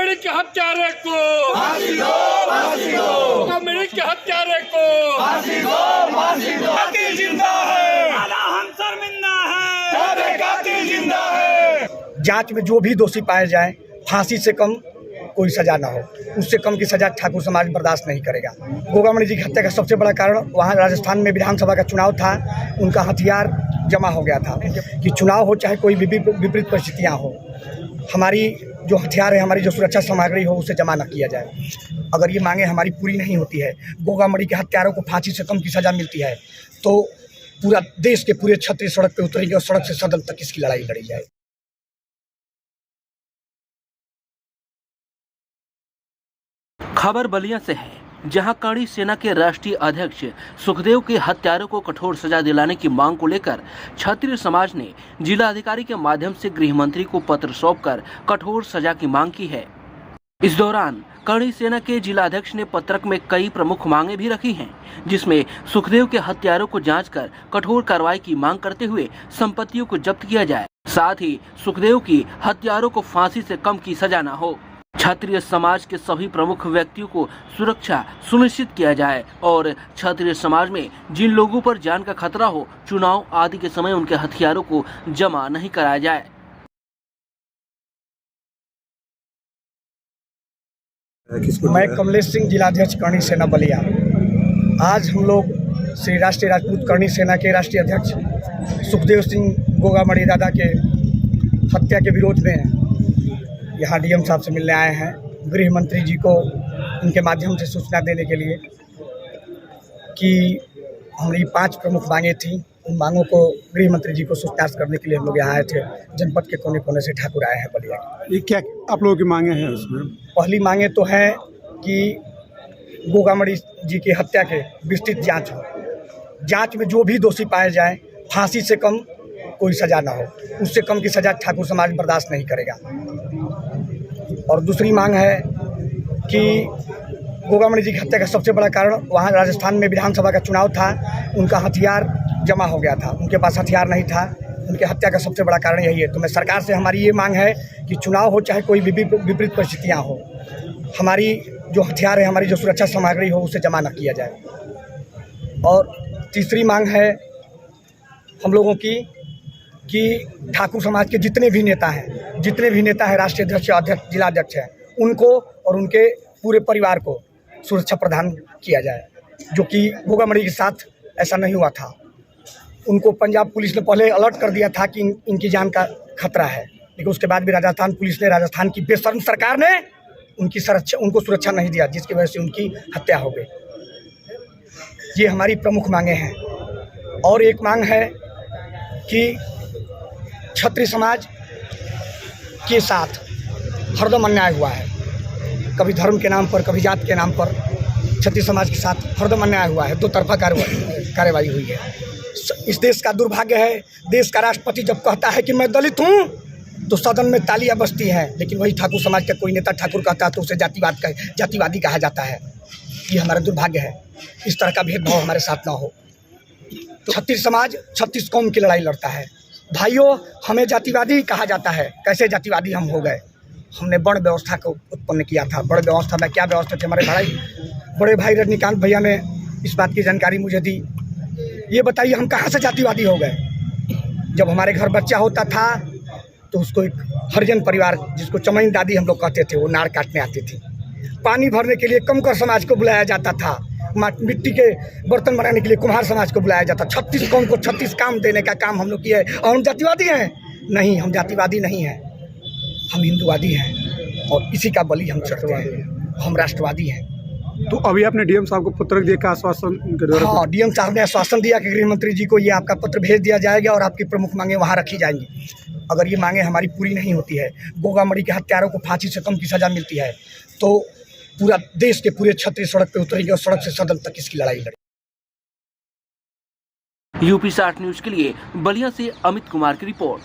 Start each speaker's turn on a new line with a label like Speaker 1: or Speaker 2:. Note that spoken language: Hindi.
Speaker 1: गोगामड़ी के हत्यारे को
Speaker 2: फांसी दो, फांसी दो।
Speaker 1: गोगामड़ी के हत्यारे को
Speaker 2: फांसी दो, फांसी दो। कातिल जिंदा है,
Speaker 1: हम शर्मिंदा है,
Speaker 2: सारे कातिल जिंदा है।
Speaker 3: जांच में जो भी दोषी पाए जाएं, फांसी से कम कोई सजा ना हो, उससे कम की सजा ठाकुर समाज बर्दाश्त नहीं करेगा। गोगामणि जी की हत्या का सबसे बड़ा कारण वहाँ राजस्थान में विधानसभा का चुनाव था, उनका हथियार जमा हो गया था कि चुनाव हो चाहे कोई विपरीत परिस्थितियाँ हो, हमारी जो हथियार है, हमारी जो सुरक्षा सामग्री हो, उसे जमा न किया जाए। अगर ये मांगे हमारी पूरी नहीं होती है, गोगामणि के हत्यारों को फांसी से कम की सजा मिलती है, तो पूरा देश के पूरे छत्तीस सड़क पर उतरेंगे और सड़क से सदन तक इसकी लड़ाई लड़ी जाए।
Speaker 4: खबर बलिया से है, जहां कड़ी सेना के राष्ट्रीय अध्यक्ष सुखदेव के हत्यारों को कठोर सजा दिलाने की मांग को लेकर क्षत्रिय समाज ने जिला अधिकारी के माध्यम से गृह मंत्री को पत्र सौंपकर कठोर सजा की मांग की है। इस दौरान कड़ी सेना के जिला अध्यक्ष ने पत्रक में कई प्रमुख मांगे भी रखी हैं, जिसमें सुखदेव के हत्यारों को जांच कर कठोर कार्रवाई की मांग करते हुए संपत्तियों को जब्त किया जाए, साथ ही सुखदेव की हत्यारों को फांसी से कम की सजा न हो। क्षत्रिय समाज के सभी प्रमुख व्यक्तियों को सुरक्षा सुनिश्चित किया जाए और क्षत्रिय समाज में जिन लोगों पर जान का खतरा हो, चुनाव आदि के समय उनके हथियारों को जमा नहीं कराया जाए।
Speaker 3: मैं कमलेश सिंह, जिलाध्यक्ष करणी सेना बलिया। आज हम लोग श्री राष्ट्रीय राजपूत करणी सेना के राष्ट्रीय अध्यक्ष सुखदेव सिंह गोगामणि दादा के हत्या के विरोध में यहाँ डीएम साहब से मिलने आए हैं, गृह मंत्री जी को उनके माध्यम से सूचना देने के लिए कि हमारी 5 प्रमुख मांगे थी। उन मांगों को गृह मंत्री जी को सूचना करने के लिए हम लोग यहाँ आए थे। जनपद के कोने कोने से ठाकुर आए हैं बलिया।
Speaker 5: ये क्या आप लोगों की मांगे हैं उसमें?
Speaker 3: पहली मांगे तो है कि गोगामणि जी की हत्या के विस्तृत जांच हो, जांच में जो भी दोषी पाए जाएं, फांसी से कम कोई सजा ना हो, उससे कम की सजा ठाकुर समाज बर्दाश्त नहीं करेगा। और दूसरी मांग है कि गोगामणि जी की हत्या का सबसे बड़ा कारण वहाँ राजस्थान में विधानसभा का चुनाव था, उनका हथियार जमा हो गया था, उनके पास हथियार नहीं था। उनके हत्या का सबसे बड़ा कारण यही है। तो मैं सरकार से हमारी ये मांग है कि चुनाव हो चाहे कोई विपरीत परिस्थितियाँ हो, हमारी जो हथियार है, हमारी जो सुरक्षा सामग्री हो, उसे जमा न किया जाए। और तीसरी मांग है हम लोगों की कि ठाकुर समाज के जितने भी नेता हैं, राष्ट्रीय अध्यक्ष, अध्यक्ष, जिला अध्यक्ष हैं, उनको और उनके पूरे परिवार को सुरक्षा प्रदान किया जाए, जो कि गोगामणि के साथ ऐसा नहीं हुआ था। उनको पंजाब पुलिस ने पहले अलर्ट कर दिया था कि इनकी जान का खतरा है, लेकिन उसके बाद भी राजस्थान पुलिस ने, राजस्थान की बेशर्म सरकार ने उनको सुरक्षा नहीं दिया, जिसकी वजह से उनकी हत्या हो गई। ये हमारी प्रमुख मांगे हैं। और एक मांग है कि क्षत्रिय समाज के साथ हरदम अन्याय हुआ है, कभी धर्म के नाम पर, कभी जात के नाम पर क्षत्रिय समाज के साथ हरदम अन्याय हुआ है, दो तरफा कार्रवाई हुई है। इस देश का दुर्भाग्य है, देश का राष्ट्रपति जब कहता है कि मैं दलित हूँ तो सदन में तालियां बजती हैं, लेकिन वही ठाकुर समाज का कोई नेता ठाकुर कहता है तो उसे जातिवादी कहा जाता है। ये हमारा दुर्भाग्य है। इस तरह का भेदभाव हमारे साथ ना हो। तो छत्तीस समाज 36 कौम की लड़ाई लड़ता है। भाइयों, हमें जातिवादी कहा जाता है। कैसे जातिवादी हम हो गए? हमने वर्ण व्यवस्था को उत्पन्न किया था। वर्ण व्यवस्था में क्या व्यवस्था थी? हमारे बड़े भाई रजनीकांत भैया ने इस बात की जानकारी मुझे दी। ये बताइए, हम कहाँ से जातिवादी हो गए? जब हमारे घर बच्चा होता था तो उसको एक हरिजन परिवार, जिसको चमैन दादी हम लोग कहते थे, वो नाड़ काटने आती थी। पानी भरने के लिए कमकर समाज को बुलाया जाता था। मिट्टी के बर्तन बनाने के लिए कुम्हार समाज को बुलाया जाता। 36 कौम को 36 काम देने का काम हम लोग किए। और हम जातिवादी हैं? नहीं, हम जातिवादी नहीं हैं, हम हिंदूवादी हैं और इसी का बलि हम चढ़ते हैं। हम राष्ट्रवादी हैं।
Speaker 5: तो अभी आपने डीएम साहब को पत्र देकर आश्वासन के द्वारा?
Speaker 3: हाँ, डीएम साहब ने आश्वासन दिया कि गृह मंत्री जी को ये आपका पत्र भेज दिया जाएगा और आपकी प्रमुख मांगे वहाँ रखी जाएंगी। अगर ये मांगे हमारी पूरी नहीं होती है, गोगामणि के हत्यारों को फांसी से कम की सजा मिलती है, तो पूरा देश के पूरे छत्तीस सड़क पे उतरेंगे और सड़क से सदन तक इसकी लड़ाई लड़ेंगे।
Speaker 4: यूपी 60 न्यूज के लिए बलिया से अमित कुमार की रिपोर्ट।